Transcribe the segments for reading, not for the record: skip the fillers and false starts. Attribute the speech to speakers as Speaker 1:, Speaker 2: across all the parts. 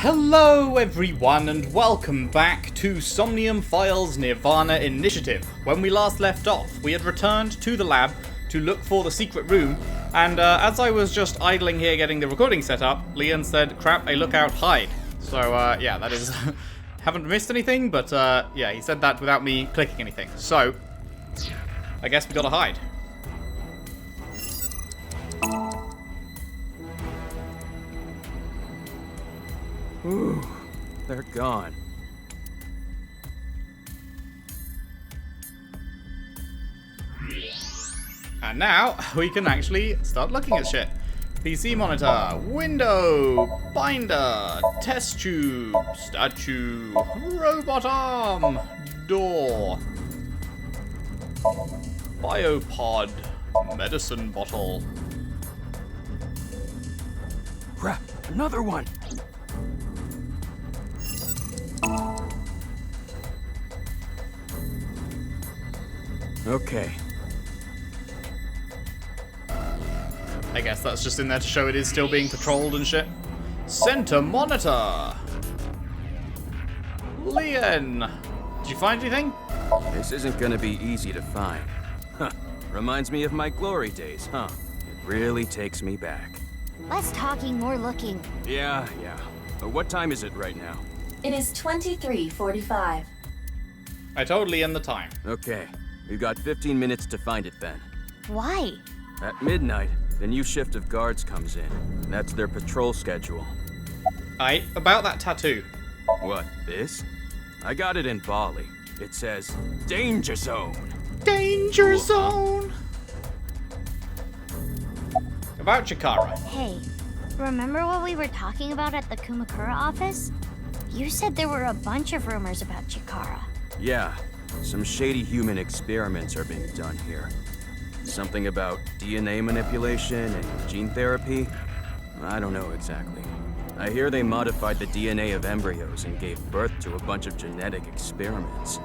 Speaker 1: Hello everyone and welcome back to Somnium Files Nirvana Initiative. When we last left off, we had returned to the lab to look for the secret room, and as I was just idling here getting the recording set up, Leon said, crap, a lookout, hide. So yeah, that is... haven't missed anything, but yeah, he said that without me clicking anything. So, I guess we gotta hide.
Speaker 2: Ooh, they're gone.
Speaker 1: And now, we can actually start looking at shit. PC monitor, window, binder, test tube, statue, robot arm, door, biopod, medicine bottle.
Speaker 2: Crap, another one! Okay.
Speaker 1: I guess that's just in there to show it is still being patrolled and shit. Center monitor. Leon, did you find anything?
Speaker 2: This isn't gonna be easy to find. Huh. Reminds me of my glory days, huh? It really takes me back.
Speaker 3: Less talking, more looking.
Speaker 2: Yeah. What time is it right now?
Speaker 4: It is 23:45.
Speaker 1: I told Leon the time.
Speaker 2: Okay. We've got 15 minutes to find it then.
Speaker 3: Why?
Speaker 2: At midnight, the new shift of guards comes in. That's their patrol schedule.
Speaker 1: About that tattoo.
Speaker 2: What, this? I got it in Bali. It says, Danger Zone.
Speaker 1: Danger zone. About Chikara.
Speaker 3: Hey, remember what we were talking about at the Kumakura office? You said there were a bunch of rumors about Chikara.
Speaker 2: Yeah, some shady human experiments are being done here. Something about DNA manipulation and gene therapy? I don't know exactly. I hear they modified the DNA of embryos and gave birth to a bunch of genetic experiments.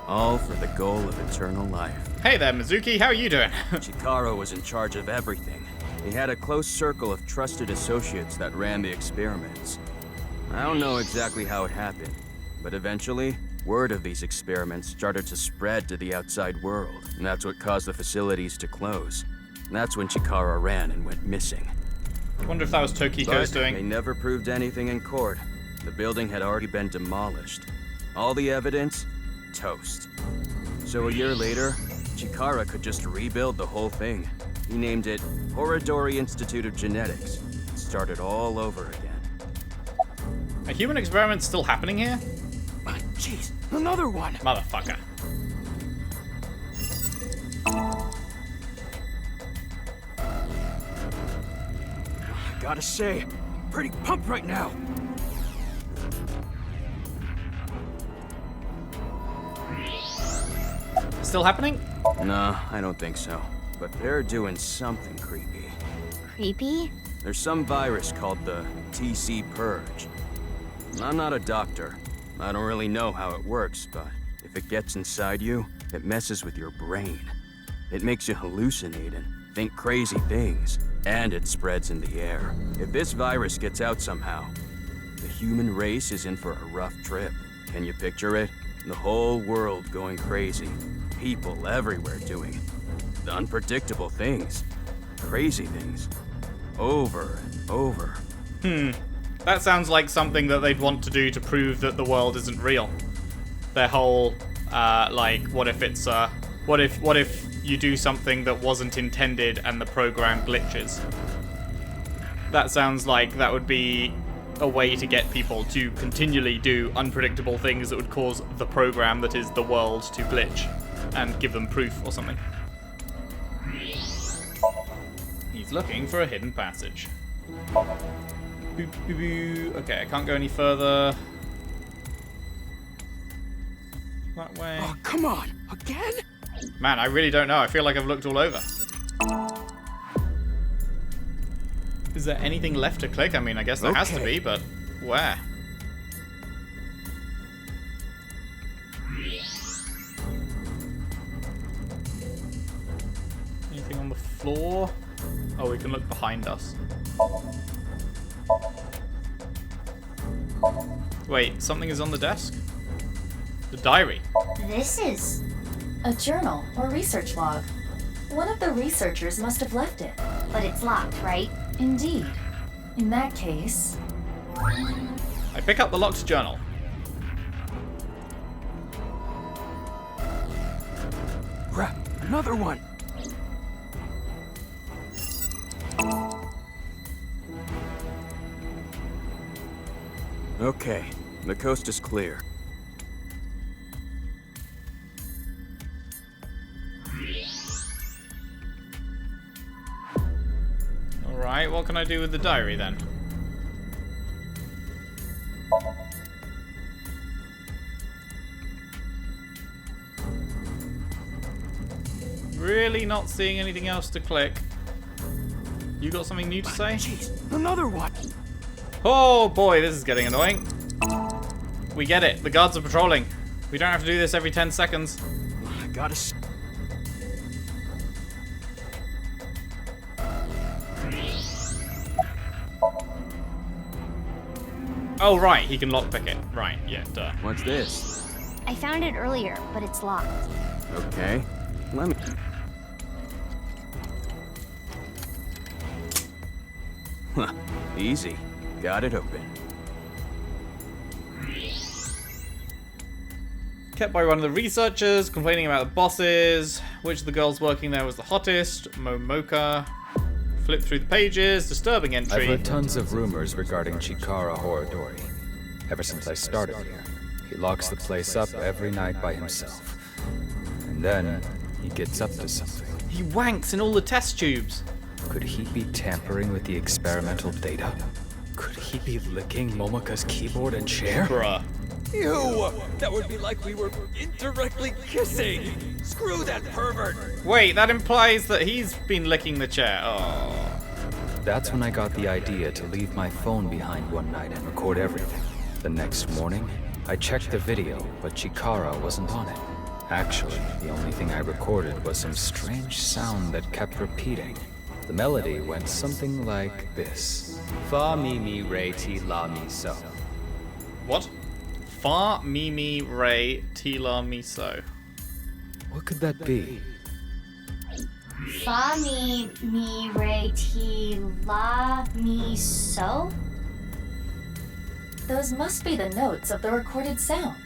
Speaker 2: All for the goal of eternal life.
Speaker 1: Hey there, Mizuki, how are you doing?
Speaker 2: Chikara was in charge of everything. He had a close circle of trusted associates that ran the experiments. I don't know exactly how it happened, but eventually, word of these experiments started to spread to the outside world, and that's what caused the facilities to close. And that's when Chikara ran and went missing.
Speaker 1: I wonder if that was Tokiko's
Speaker 2: But they
Speaker 1: doing.
Speaker 2: never proved anything in court. The building had already been demolished. All the evidence, toast. So a year later, Chikara could just rebuild the whole thing. He named it Horodori Institute of Genetics. It started all over again.
Speaker 1: Are human experiments still happening here?
Speaker 2: Jeez, another one!
Speaker 1: Motherfucker.
Speaker 2: I gotta say, pretty pumped right now.
Speaker 1: Still happening?
Speaker 2: No, I don't think so. But they're doing something creepy.
Speaker 3: Creepy?
Speaker 2: There's some virus called the TC Purge. I'm not a doctor. I don't really know how it works, but if it gets inside you, it messes with your brain. It makes you hallucinate and think crazy things, and it spreads in the air. If this virus gets out somehow, the human race is in for a rough trip. Can you picture it? The whole world going crazy. People everywhere doing the unpredictable things. Crazy things. Over and over.
Speaker 1: That sounds like something that they'd want to do to prove that the world isn't real. Their whole, like, what if it's, what if you do something that wasn't intended and the program glitches? That sounds like that would be a way to get people to continually do unpredictable things that would cause the program that is the world to glitch and give them proof or something. He's looking for a hidden passage. Boop, boop, boop. Okay, I can't go any further. That way.
Speaker 2: Oh, come on! Again?
Speaker 1: Man, I really don't know. I feel like I've looked all over. Is there anything left to click? I mean, I guess there has to be, but where? Anything on the floor? Oh, we can look behind us. Wait, something is on the desk? The diary.
Speaker 3: This is...
Speaker 4: A journal or research log. One of the researchers must have left it.
Speaker 3: But it's locked, right?
Speaker 4: Indeed. In that case...
Speaker 1: I pick up the locked journal.
Speaker 2: Crap, another one! Okay, the coast is clear.
Speaker 1: Alright, what can I do with the diary then? Really not seeing anything else to click. You got something new to say?
Speaker 2: Jeez, another one!
Speaker 1: Oh boy, this is getting annoying. We get it. The guards are patrolling. We don't have to do this every 10 seconds.
Speaker 2: I gotta...
Speaker 1: Oh right, he can lockpick it. Right, yeah, duh.
Speaker 2: What's this?
Speaker 3: I found it earlier, but it's locked.
Speaker 2: Okay, let me... Huh, easy. Got it open.
Speaker 1: Kept by one of the researchers, complaining about the bosses. Which of the girls working there was the hottest? Momoka. Flip through the pages, disturbing entry.
Speaker 5: I've heard tons of rumors regarding Chikara Horodori. Ever since I started here, he locks the place up every night by himself. And then, he gets up to something.
Speaker 1: He wanks in all the test tubes.
Speaker 5: Could he be tampering with the experimental data? Could he be licking Momoka's keyboard and chair?
Speaker 1: Bruh.
Speaker 6: Ew! That would be like we were indirectly kissing! Screw that pervert!
Speaker 1: Wait, that implies that he's been licking the chair. Oh.
Speaker 5: That's when I got the idea to leave my phone behind one night and record everything. The next morning, I checked the video, but Chikara wasn't on it. Actually, the only thing I recorded was some strange sound that kept repeating. The melody went something like this. Fa mi mi re ti la mi so.
Speaker 1: What? Fa mi mi re ti la mi so.
Speaker 5: What could that be?
Speaker 3: Fa mi mi re ti la mi so?
Speaker 4: Those must be the notes of the recorded sound.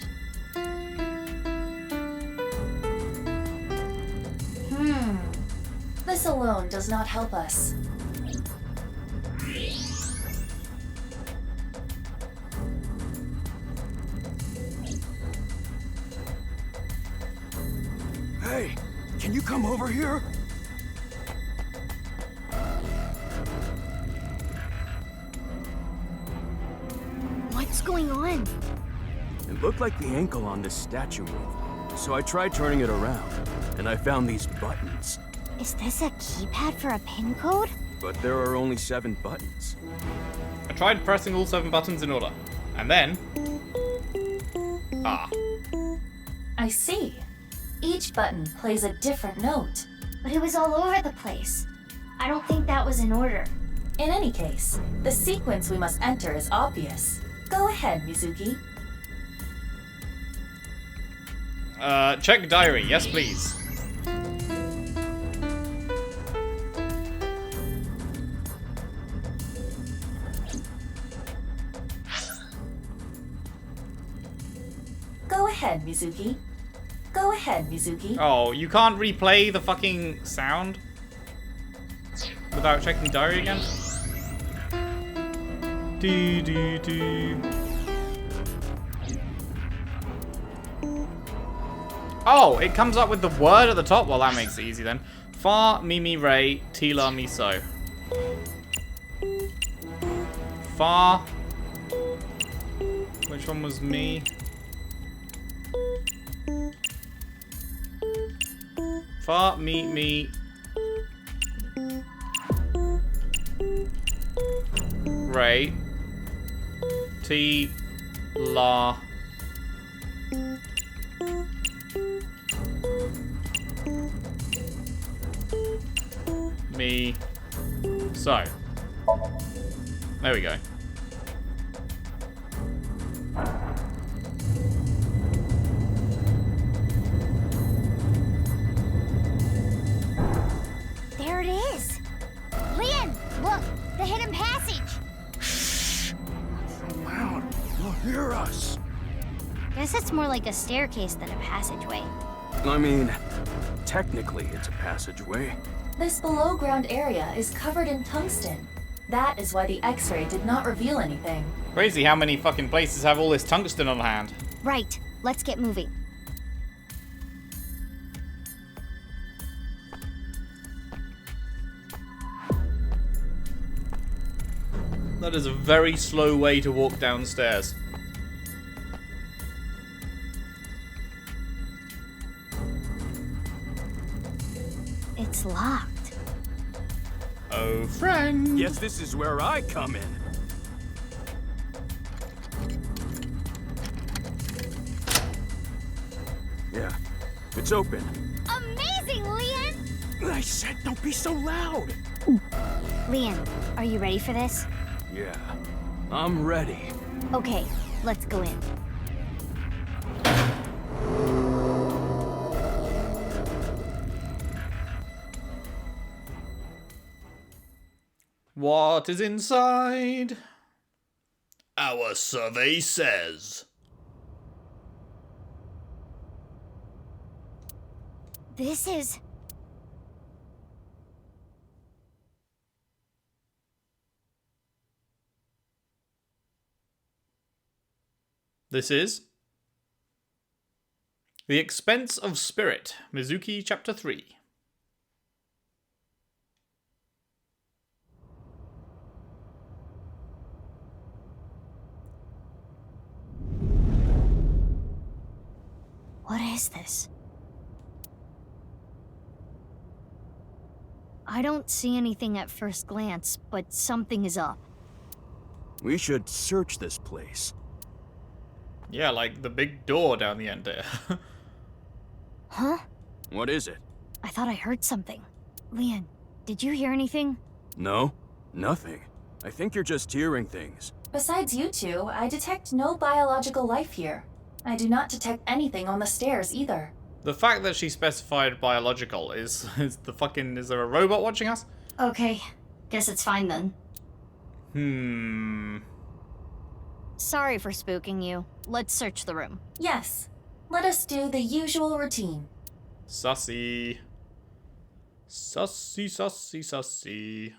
Speaker 4: This alone does not help us.
Speaker 2: Hey, can you come over here?
Speaker 3: What's going on?
Speaker 2: It looked like the ankle on this statue moved, so I tried turning it around, and I found these buttons.
Speaker 3: Is this a keypad for a pin code?
Speaker 2: But there are only 7 buttons.
Speaker 1: I tried pressing all 7 buttons in order. And then... Ah.
Speaker 4: I see. Each button plays a different note.
Speaker 3: But it was all over the place. I don't think that was in order.
Speaker 4: In any case, the sequence we must enter is obvious. Go ahead, Mizuki.
Speaker 1: Check diary. Yes, please.
Speaker 4: Go ahead, Mizuki. Go ahead, Mizuki.
Speaker 1: Oh, you can't replay the fucking sound? Without checking the diary again? Do do do. Oh, it comes up with the word at the top? Well, that makes it easy then. Fa mi mi re ti la mi so. Fa. Which one was me? Fa mi mi re ti la me so. There we go.
Speaker 2: hear us.
Speaker 3: Guess it's more like a staircase than a passageway.
Speaker 2: I mean, technically it's a passageway.
Speaker 4: This below-ground area is covered in tungsten. That is why the X-ray did not reveal anything.
Speaker 1: Crazy how many fucking places have all this tungsten on hand.
Speaker 3: Right, let's get moving.
Speaker 1: That is a very slow way to walk downstairs.
Speaker 3: It's locked.
Speaker 1: Oh, friend.
Speaker 2: Guess this is where I come in. Yeah, it's open.
Speaker 3: Amazing, Leon!
Speaker 2: I said don't be so loud.
Speaker 3: Leon, are you ready for this?
Speaker 2: Yeah, I'm ready.
Speaker 3: Okay, let's go in.
Speaker 1: What is inside? Our survey says.
Speaker 3: This is...
Speaker 1: This is The Expense of Spirit, Mizuki Chapter 3.
Speaker 3: What is this? I don't see anything at first glance, but something is up.
Speaker 2: We should search this place.
Speaker 1: Yeah, like the big door down the end there.
Speaker 3: Huh?
Speaker 2: What is it?
Speaker 3: I thought I heard something. Leon, did you hear anything?
Speaker 2: No, nothing. I think you're just hearing things.
Speaker 4: Besides you two, I detect no biological life here. I do not detect anything on the stairs either.
Speaker 1: The fact that she specified biological is the fucking... Is there a robot watching us?
Speaker 3: Okay, guess it's fine then. Sorry for spooking you. Let's search the room.
Speaker 4: Yes, let us do the usual routine.
Speaker 1: Sussy. Sussy, sussy, sussy.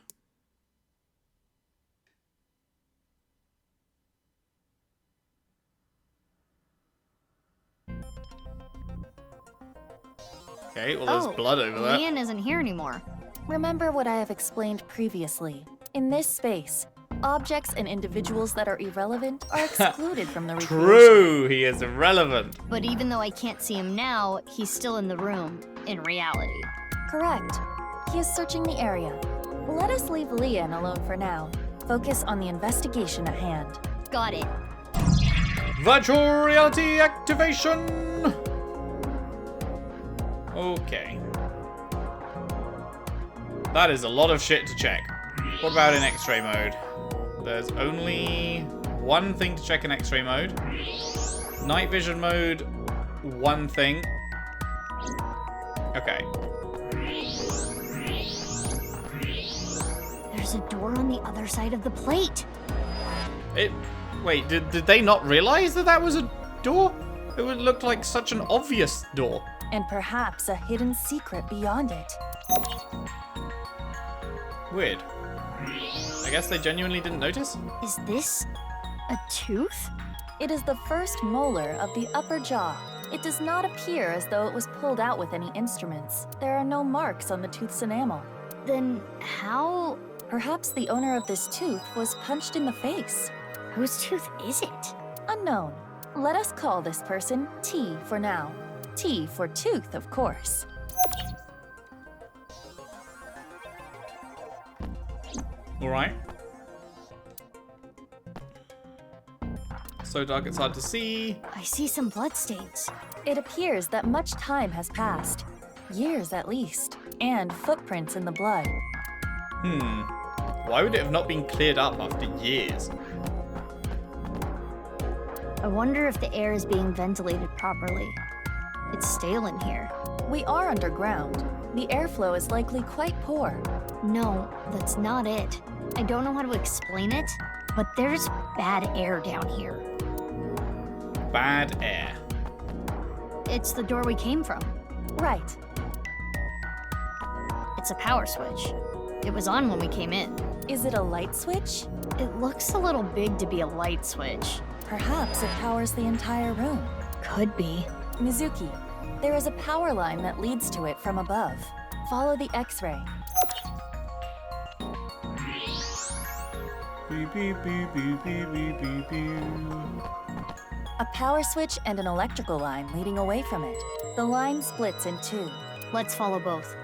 Speaker 1: Okay, well there's blood over there.
Speaker 3: Leon isn't here anymore.
Speaker 4: Remember what I have explained previously. In this space, objects and individuals that are irrelevant are excluded from the recreation.
Speaker 1: True, he is irrelevant.
Speaker 3: But even though I can't see him now, he's still in the room, in reality.
Speaker 4: Correct. He is searching the area. Let us leave Leon alone for now. Focus on the investigation at hand.
Speaker 3: Got it.
Speaker 1: Virtual reality activation! Okay. That is a lot of shit to check. What about in X-ray mode? There's only one thing to check in X-ray mode. Night vision mode, one thing. Okay.
Speaker 3: There's a door on the other side of the plate.
Speaker 1: Wait, did they not realize that that was a door? It would look like such an obvious door.
Speaker 4: And perhaps a hidden secret beyond it.
Speaker 1: Weird. I guess they genuinely didn't notice?
Speaker 3: Is this a tooth?
Speaker 4: It is the first molar of the upper jaw. It does not appear as though it was pulled out with any instruments. There are no marks on the tooth's enamel.
Speaker 3: Then how...
Speaker 4: Perhaps the owner of this tooth was punched in the face.
Speaker 3: Whose tooth is it?
Speaker 4: Unknown. Let us call this person T for now. T for tooth, of course.
Speaker 1: Alright. So dark it's hard to see.
Speaker 3: I see some bloodstains.
Speaker 4: It appears that much time has passed. Years at least. And footprints in the blood.
Speaker 1: Why would it have not been cleared up after years?
Speaker 3: I wonder if the air is being ventilated properly. It's stale in here.
Speaker 4: We are underground. The airflow is likely quite poor.
Speaker 3: No, that's not it. I don't know how to explain it, but there's bad air down here.
Speaker 1: bad air.
Speaker 3: It's the door we came from.
Speaker 4: Right.
Speaker 3: It's a power switch. It was on when we came in.
Speaker 4: Is it a light switch?
Speaker 3: It looks a little big to be a light switch.
Speaker 4: Perhaps it powers the entire room.
Speaker 3: Could be.
Speaker 4: Mizuki, there is a power line that leads to it from above. Follow the X-ray.
Speaker 1: Beep, beep, beep, beep, beep, beep, beep, beep.
Speaker 4: A power switch and an electrical line leading away from it. The line splits in two.
Speaker 3: Let's follow both.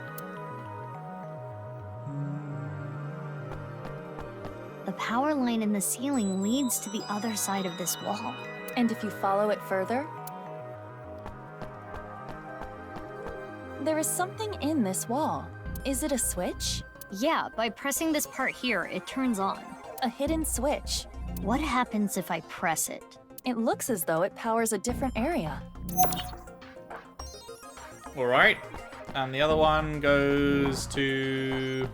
Speaker 3: The power line in the ceiling leads to the other side of this wall.
Speaker 4: And if you follow it further, there is something in this wall. Is it a switch?
Speaker 3: Yeah, by pressing this part here, it turns on.
Speaker 4: A hidden switch.
Speaker 3: What happens if I press it?
Speaker 4: It looks as though it powers a different area.
Speaker 1: All right, and the other one goes to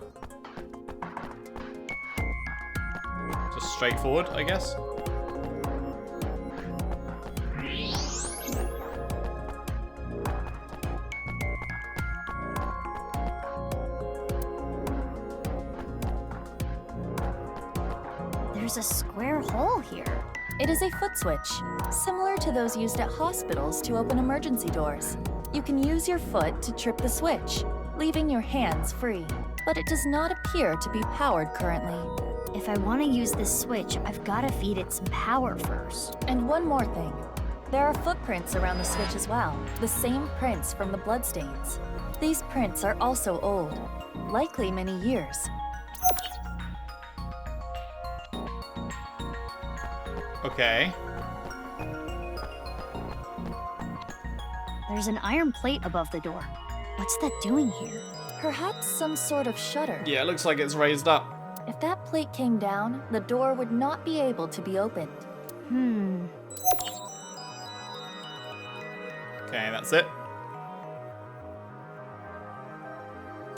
Speaker 1: just straight forward, I guess.
Speaker 3: There's a square hole here.
Speaker 4: It is a foot switch, similar to those used at hospitals to open emergency doors. You can use your foot to trip the switch, leaving your hands free. But it does not appear to be powered currently.
Speaker 3: If I want to use this switch, I've got to feed it some power first.
Speaker 4: And one more thing. There are footprints around the switch as well, the same prints from the bloodstains. These prints are also old, likely many years.
Speaker 1: Okay.
Speaker 3: There's an iron plate above the door. What's that doing here?
Speaker 4: Perhaps some sort of shutter.
Speaker 1: Yeah, it looks like it's raised up.
Speaker 4: If that plate came down, the door would not be able to be opened.
Speaker 1: Okay, that's it.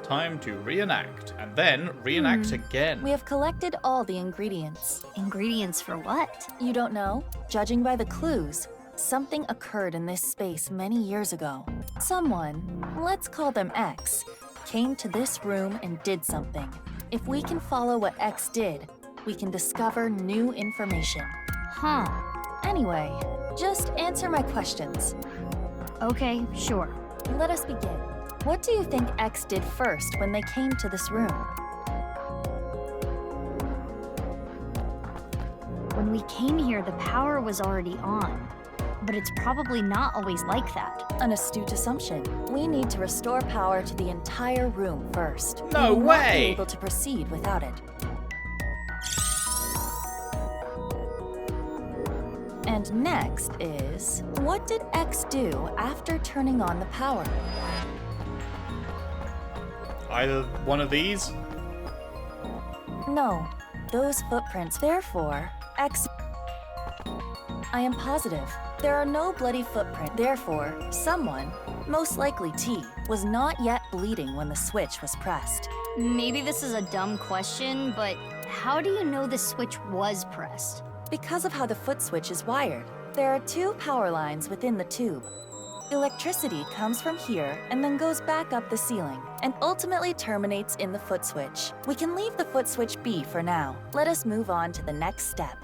Speaker 1: Time to reenact, and then reenact again.
Speaker 4: We have collected all the ingredients.
Speaker 3: Ingredients for what?
Speaker 4: You don't know? Judging by the clues, something occurred in this space many years ago. Someone, let's call them X, came to this room and did something. If we can follow what X did, we can discover new information.
Speaker 3: Huh.
Speaker 4: Anyway, just answer my questions.
Speaker 3: Okay, sure.
Speaker 4: Let us begin. What do you think X did first when they came to this room?
Speaker 3: When we came here, the power was already on. But it's probably not always like that.
Speaker 4: An astute assumption. We need to restore power to the entire room first.
Speaker 1: No
Speaker 4: We will not be
Speaker 1: way!
Speaker 4: able to proceed without it. And next is, what did X do after turning on the power?
Speaker 1: Either one of these?
Speaker 4: No, those footprints. Therefore, X... I am positive. There are no bloody footprints. Therefore, someone, most likely T, was not yet bleeding when the switch was pressed.
Speaker 3: Maybe this is a dumb question, but how do you know the switch was pressed?
Speaker 4: Because of how the foot switch is wired, there are two power lines within the tube. Electricity comes from here and then goes back up the ceiling, and ultimately terminates in the foot switch. We can leave the foot switch be for now. Let us move on to the next step.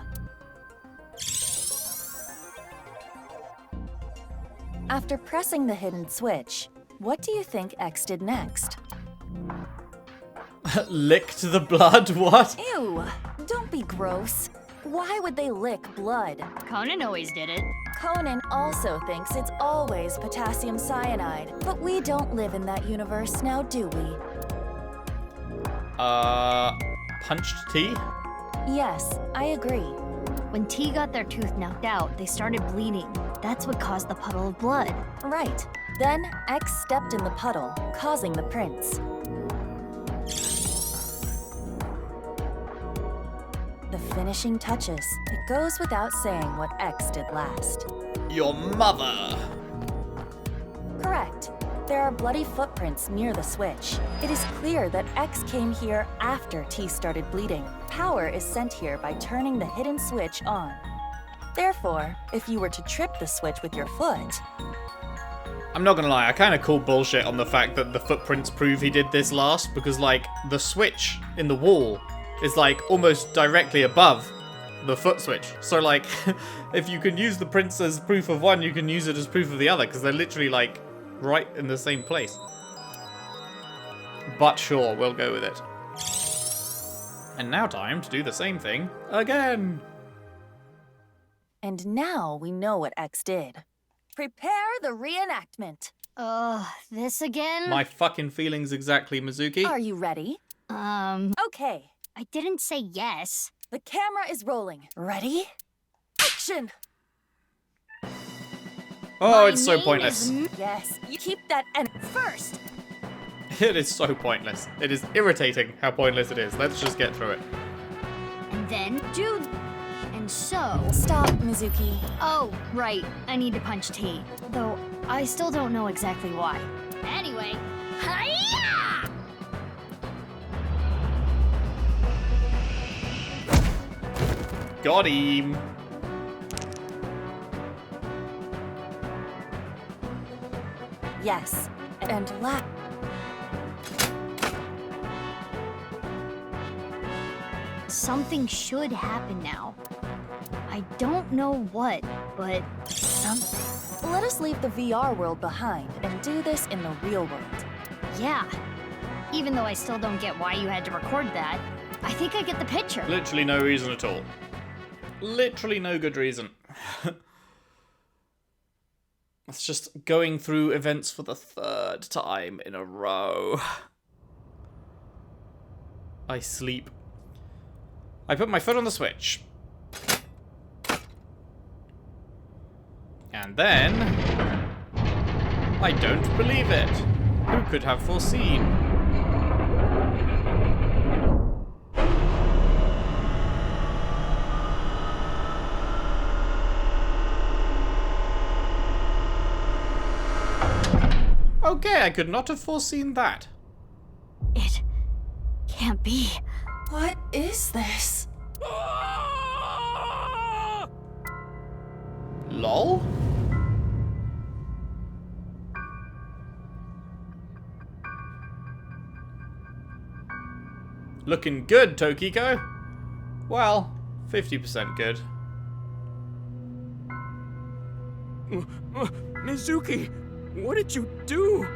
Speaker 4: After pressing the hidden switch, what do you think X did next?
Speaker 1: Licked the blood? What?
Speaker 4: Ew! Don't be gross. Why would they lick blood?
Speaker 3: Conan always did it.
Speaker 4: Conan also thinks it's always potassium cyanide, but we don't live in that universe now, do we?
Speaker 1: Punched T?
Speaker 4: Yes, I agree.
Speaker 3: When T got their tooth knocked out, they started bleeding. That's what caused the puddle of blood.
Speaker 4: Right. Then X stepped in the puddle, causing the prints. The finishing touches. It goes without saying what X did last.
Speaker 1: Your mother!
Speaker 4: Correct. There are bloody footprints near the switch. It is clear that X came here after T started bleeding. Power is sent here by turning the hidden switch on. Therefore, if you were to trip the switch with your foot,
Speaker 1: I'm not gonna lie, I kind of call bullshit on the fact that the footprints prove he did this last, because, like, the switch in the wall is, like, almost directly above the foot switch. So, like, if you can use the prints as proof of one, you can use it as proof of the other, because they're literally, like, right in the same place. But sure, we'll go with it. And now time to do the same thing again.
Speaker 4: and now we know what X did. Prepare the reenactment.
Speaker 3: This again?
Speaker 1: My fucking feelings exactly, Mizuki.
Speaker 4: Are you ready? Okay,
Speaker 3: I didn't say yes.
Speaker 4: the camera is rolling. Ready? Action!
Speaker 1: Oh,
Speaker 3: My
Speaker 1: it's so
Speaker 3: name
Speaker 1: pointless.
Speaker 3: is
Speaker 4: Yes, you keep that and first.
Speaker 1: It is so pointless. It is irritating how pointless it is. Let's just get through it.
Speaker 3: And then do. And so.
Speaker 4: Stop, Mizuki.
Speaker 3: Oh, right. I need to punch T. Though I still don't know exactly why. Anyway. Hiya!
Speaker 1: Got him.
Speaker 4: Yes, and
Speaker 3: Something should happen now. I don't know what, but
Speaker 4: something. Let us leave the VR world behind and do this in the real world.
Speaker 3: yeah. Even though I still don't get why you had to record that, I think I get the picture.
Speaker 1: Literally no reason at all. Literally no good reason. It's just going through events for the third time in a row. I sleep. I put my foot on the switch. And then... I don't believe it. Who could have foreseen? Okay, I could not have foreseen that.
Speaker 3: It can't be.
Speaker 4: What is this?
Speaker 1: LOL? Looking good, Tokiko. Well, 50% good.
Speaker 2: Mizuki, what did you do?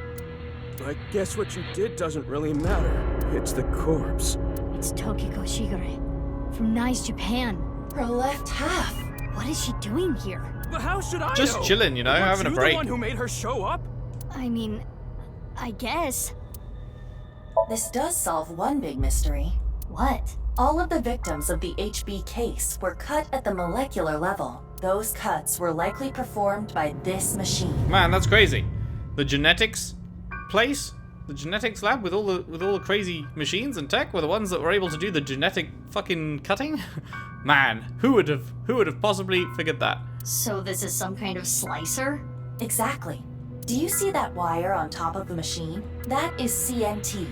Speaker 2: I guess what you did doesn't really matter. It's the corpse.
Speaker 3: It's Tokiko Shigure from Nice, Japan.
Speaker 4: Her left half.
Speaker 3: What is she doing here?
Speaker 2: But how should I
Speaker 1: Just
Speaker 2: know?
Speaker 1: chilling, you know,
Speaker 2: Weren't
Speaker 1: having a
Speaker 2: you
Speaker 1: break.
Speaker 2: the one who made her show up?
Speaker 3: I mean, I guess.
Speaker 4: This does solve one big mystery.
Speaker 3: What?
Speaker 4: All of the victims of the HB case were cut at the molecular level. Those cuts were likely performed by this machine.
Speaker 1: Man, that's crazy. The genetics place, the genetics lab with all the crazy machines and tech were the ones that were able to do the genetic fucking cutting. Man, who would have possibly figured that?
Speaker 3: So this is some kind of slicer?
Speaker 4: Exactly. Do you see that wire on top of the machine? That is CNT,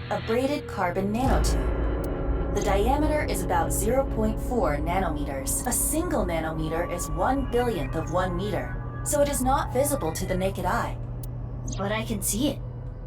Speaker 4: a braided carbon nanotube. The diameter is about 0.4 nanometers. A single nanometer is 1/1000th of 1 meter, so it is not visible to the naked eye.
Speaker 3: But I can see it.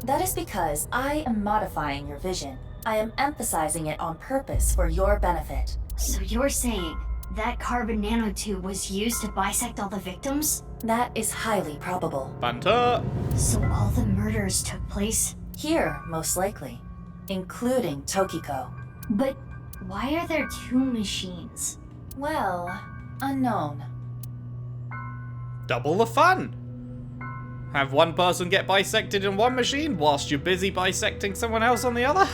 Speaker 4: That is because I am modifying your vision. I am emphasizing it on purpose for your benefit.
Speaker 3: So you're saying that carbon nanotube was used to bisect all the victims?
Speaker 4: That is highly probable.
Speaker 1: Banter.
Speaker 3: So all the murders took place?
Speaker 4: Here, most likely, including Tokiko.
Speaker 3: But why are there two machines?
Speaker 4: Well, unknown.
Speaker 1: Double the fun. Have one person get bisected in one machine whilst you're busy bisecting someone else on the other?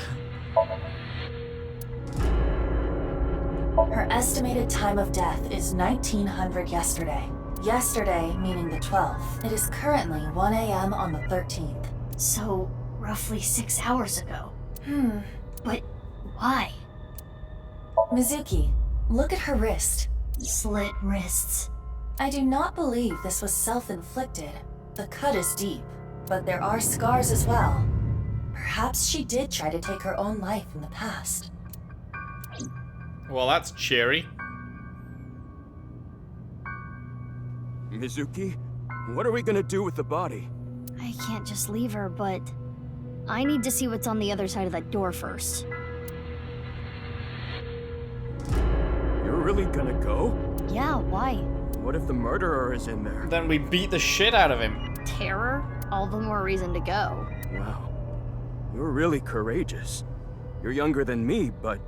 Speaker 4: Her estimated time of death is 1900 yesterday. Yesterday meaning the 12th. It is currently 1 a.m. on the 13th.
Speaker 3: So roughly 6 hours ago. But why?
Speaker 4: Mizuki, look at her wrist.
Speaker 3: Slit wrists.
Speaker 4: I do not believe this was self-inflicted. The cut is deep, but there are scars as well. Perhaps she did try to take her own life in the past.
Speaker 1: Well, that's cheery.
Speaker 2: Mizuki, what are we gonna do with the body?
Speaker 3: I can't just leave her, but I need to see what's on the other side of that door first.
Speaker 2: You're really gonna go?
Speaker 3: Yeah, why?
Speaker 2: What if the murderer is in there?
Speaker 1: Then we beat the shit out of him.
Speaker 3: Terror? All the more reason to go.
Speaker 2: Wow. You're really courageous. You're younger than me, but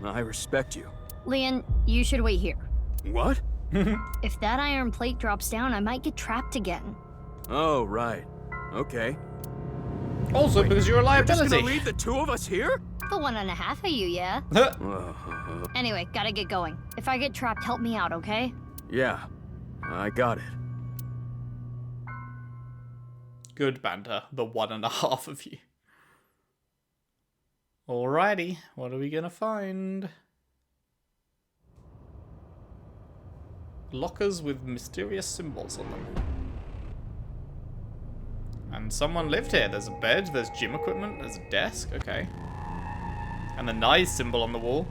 Speaker 2: I respect you.
Speaker 3: Leon, you should wait here.
Speaker 2: What?
Speaker 3: If that iron plate drops down, I might get trapped again.
Speaker 2: Oh, right. Okay.
Speaker 1: Also, because you're a
Speaker 2: You're just
Speaker 1: liability.
Speaker 2: gonna leave the two of us here?
Speaker 3: The 1.5 of you, yeah? Anyway, gotta get going. If I get trapped, help me out, okay?
Speaker 2: Yeah, I got it.
Speaker 1: Good banter, the 1.5 of you. Alrighty, what are we gonna find? Lockers with mysterious symbols on them. And someone lived here. There's a bed, there's gym equipment, there's a desk, okay. And the knife symbol on the wall.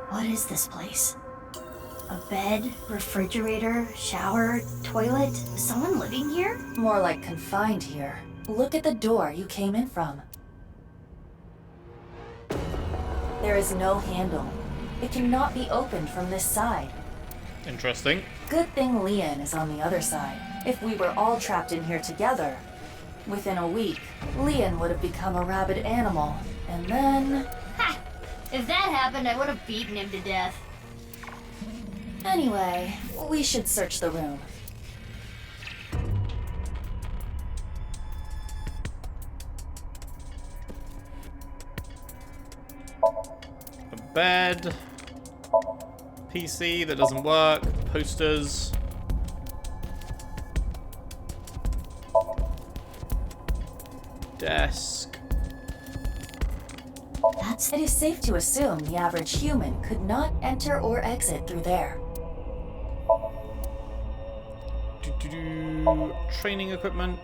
Speaker 3: What is this place? A bed, refrigerator, shower, toilet? Is someone living here?
Speaker 4: More like confined here. Look at the door you came in from. There is no handle. It cannot be opened from this side.
Speaker 1: Interesting.
Speaker 4: Good thing Leon is on the other side. If we were all trapped in here together, within a week, Leon would have become a rabid animal, and then...
Speaker 3: Ha! If that happened, I would have beaten him to death.
Speaker 4: Anyway, we should search the room.
Speaker 1: A bed. PC that doesn't work. Posters. Desk.
Speaker 4: It is safe to assume the average human could not enter or exit through there.
Speaker 1: Training equipment.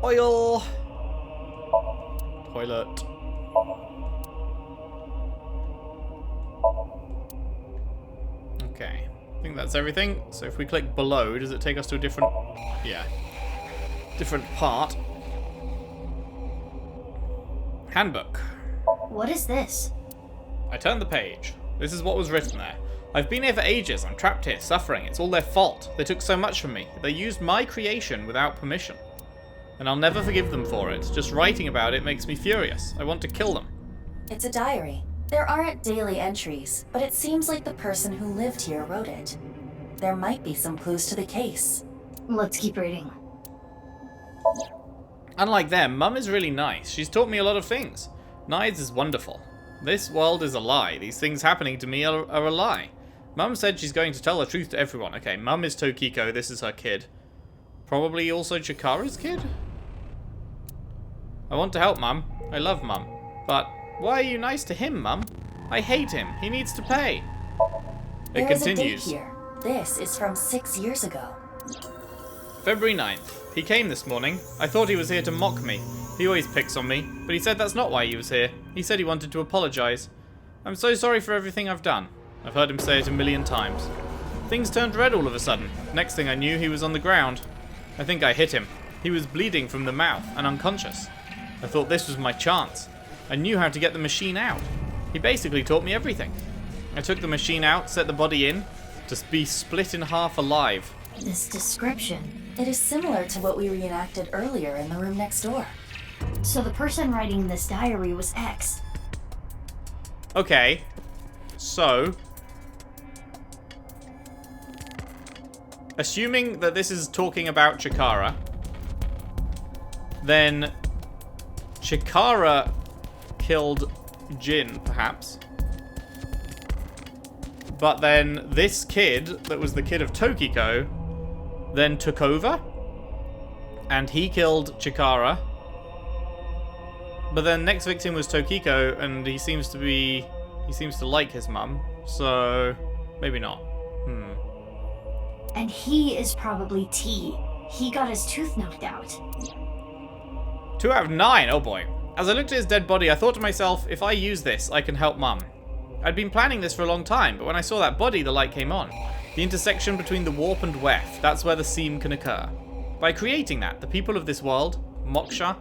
Speaker 1: Oil. Toilet. Okay. I think that's everything. So if we click below, does it take us to a different... Yeah. Different part. Handbook.
Speaker 3: What is this?
Speaker 1: I turned the page. This is what was written there. I've been here for ages. I'm trapped here, suffering. It's all their fault. They took so much from me. They used my creation without permission. And I'll never forgive them for it. Just writing about it makes me furious. I want to kill them.
Speaker 4: It's a diary. There aren't daily entries, but it seems like the person who lived here wrote it. There might be some clues to the case.
Speaker 3: Let's keep reading.
Speaker 1: Unlike them, Mum is really nice. She's taught me a lot of things. Knives is wonderful. This world is a lie. These things happening to me are a lie. Mum said she's going to tell the truth to everyone. Okay, Mum is Tokiko. This is her kid. Probably also Chikara's kid? I want to help Mum. I love Mum. But why are you nice to him, Mum? I hate him. He needs to pay. It
Speaker 4: There is a date
Speaker 1: continues.
Speaker 4: here. This is from 6 years ago.
Speaker 1: February 9th. He came this morning. I thought he was here to mock me. He always picks on me, but he said that's not why he was here. He said he wanted to apologize. I'm so sorry for everything I've done. I've heard him say it 1,000,000 times. Things turned red all of a sudden. Next thing I knew, he was on the ground. I think I hit him. He was bleeding from the mouth and unconscious. I thought this was my chance. I knew how to get the machine out. He basically taught me everything. I took the machine out, set the body in, to be split in half alive.
Speaker 3: This description.
Speaker 4: It is similar to what we reenacted earlier in the room next door.
Speaker 3: So the person writing this diary was X.
Speaker 1: Okay, so... assuming that this is talking about Chikara, then Chikara killed Jin, perhaps. But then this kid, that was the kid of Tokiko, then took over, and he killed Chikara. But then next victim was Tokiko, and he seems to like his mum, so maybe not.
Speaker 3: And he is probably T. He got his tooth knocked out.
Speaker 1: 2 out of 9, oh boy. As I looked at his dead body, I thought to myself, if I use this, I can help Mum. I'd been planning this for a long time, but when I saw that body, the light came on. The intersection between the warp and weft, that's where the seam can occur. By creating that, the people of this world, Moksha,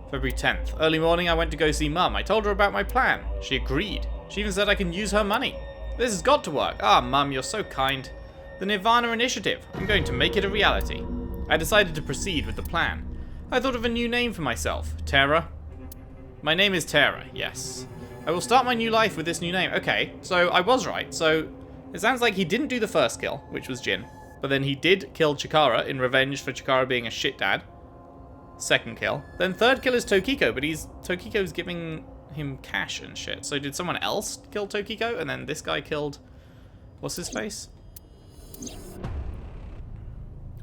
Speaker 1: February 10th. Early morning, I went to go see Mum. I told her about my plan. She agreed. She even said I can use her money. This has got to work. Ah, Mum, you're so kind. The Nirvana Initiative. I'm going to make it a reality. I decided to proceed with the plan. I thought of a new name for myself. Terra. My name is Terra, yes. I will start my new life with this new name. Okay, so I was right. So it sounds like he didn't do the first kill, which was Jin. But then he did kill Chikara in revenge for Chikara being a shit dad. Second kill. Then third kill is Tokiko, but Tokiko's giving him cash and shit. So did someone else kill Tokiko? And then this guy killed... What's his face?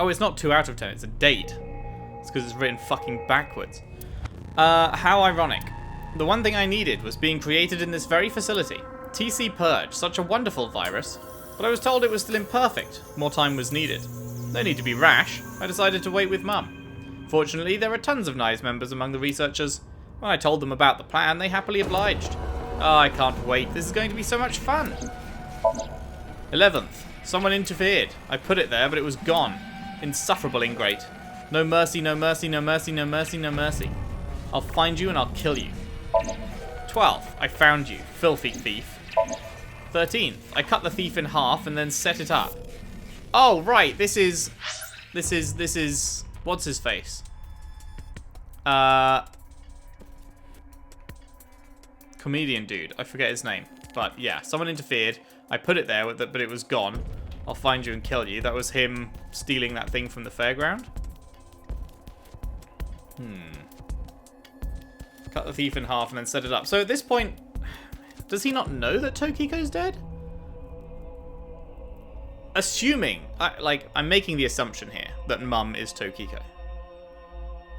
Speaker 1: Oh, it's not 2 out of 10. It's a date. It's because it's written fucking backwards. How ironic. The one thing I needed was being created in this very facility. TC Purge, such a wonderful virus. But I was told it was still imperfect. More time was needed. No need to be rash. I decided to wait with Mum. Fortunately, there are tons of NICE members among the researchers. When I told them about the plan, they happily obliged. Oh, I can't wait. This is going to be so much fun. 11th. Someone interfered. I put it there, but it was gone. Insufferable ingrate. No mercy, no mercy, no mercy, no mercy, no mercy. I'll find you and I'll kill you. 12th. I found you. Filthy thief. 13th. I cut the thief in half and then set it up. Oh, right. This is... What's his face? Comedian dude. I forget his name. But yeah, someone interfered. I put it there, but it was gone. I'll find you and kill you. That was him stealing that thing from the fairground. Cut the thief in half and then set it up. So at this point, does he not know that Tokiko's dead? Assuming, I'm making the assumption here that Mum is Tokiko.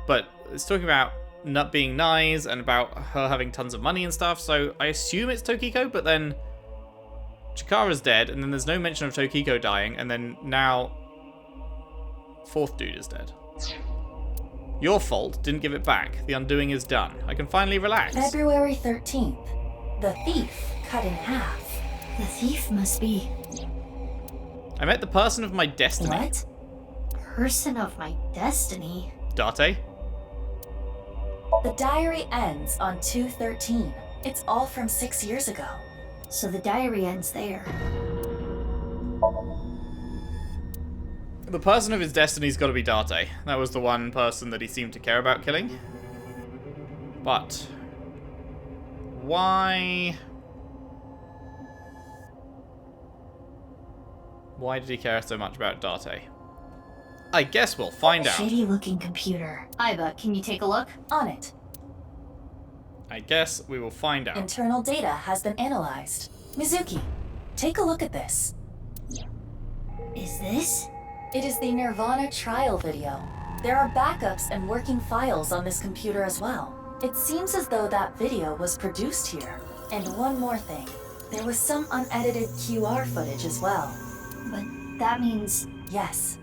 Speaker 1: But it's talking about not being nice and about her having tons of money and stuff, so I assume it's Tokiko, but then Chikara's dead, and then there's no mention of Tokiko dying, and then now fourth dude is dead. Your fault, didn't give it back. The undoing is done. I can finally relax.
Speaker 4: February 13th. The thief cut in half.
Speaker 3: The thief must be...
Speaker 1: I met the person of my destiny.
Speaker 3: What? Person of my destiny?
Speaker 1: Date?
Speaker 4: The diary ends on 2/13. It's all from 6 years ago.
Speaker 3: So the diary ends there.
Speaker 1: The person of his destiny's got to be Date. That was the one person that he seemed to care about killing. But why did he care so much about Date? I guess we'll find out.
Speaker 3: Shady looking computer. Aiba, can you take a look?
Speaker 4: On it.
Speaker 1: I guess we will find out.
Speaker 4: Internal data has been analyzed. Mizuki, take a look at this.
Speaker 3: Is this?
Speaker 4: It is the Nirvana trial video. There are backups and working files on this computer as well. It seems as though that video was produced here. And one more thing. There was some unedited QR footage as well.
Speaker 3: But that means...
Speaker 4: Yes.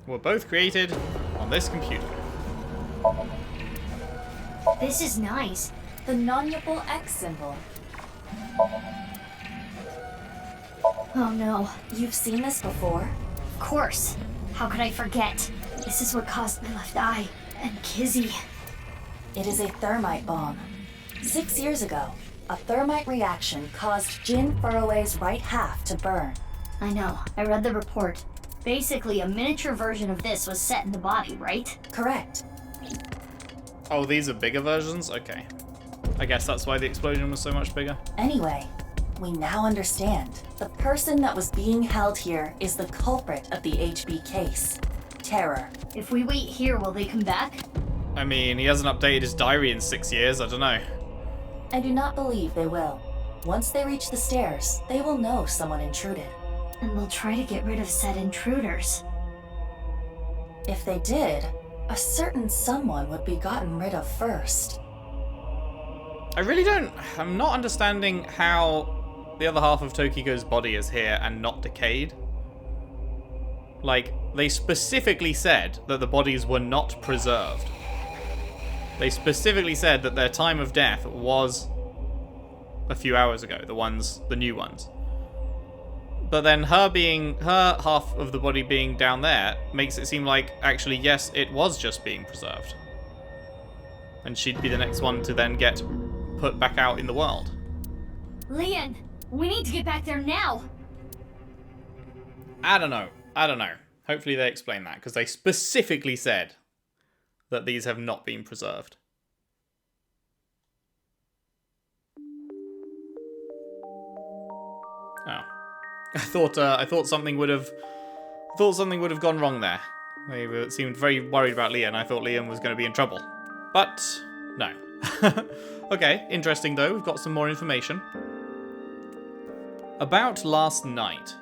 Speaker 1: Were both created on this computer.
Speaker 3: This is nice.
Speaker 4: The non-nuple X symbol.
Speaker 3: Oh no.
Speaker 4: You've seen this before?
Speaker 3: Of course. How could I forget? This is what caused my left eye. And Kizzy.
Speaker 4: It is a thermite bomb. 6 years ago, a thermite reaction caused Jin Furue's right half to burn.
Speaker 3: I know. I read the report. Basically, a miniature version of this was set in the body, right?
Speaker 4: Correct.
Speaker 1: Oh, these are bigger versions? Okay. I guess that's why the explosion was so much bigger.
Speaker 4: Anyway, we now understand. The person that was being held here is the culprit of the HB case. Terror.
Speaker 3: If we wait here, will they come back?
Speaker 1: I mean, he hasn't updated his diary in 6 years, I don't know.
Speaker 4: I do not believe they will. Once they reach the stairs, they will know someone intruded.
Speaker 3: And they'll try to get rid of said intruders.
Speaker 4: If they did, a certain someone would be gotten rid of first.
Speaker 1: I'm not understanding how the other half of Tokiko's body is here and not decayed. Like, they specifically said that the bodies were not preserved. They specifically said that their time of death was a few hours ago, the new ones. But then her half of the body being down there makes it seem like, actually, yes, it was just being preserved. And she'd be the next one to then get put back out in the world.
Speaker 7: Leon, we need to get back there now.
Speaker 1: I don't know. Hopefully they explain that, because they specifically said that these have not been preserved. Oh. I thought something would have gone wrong there. They seemed very worried about Leon. I thought Leon was going to be in trouble. But no. Okay, interesting though. We've got some more information. About last night.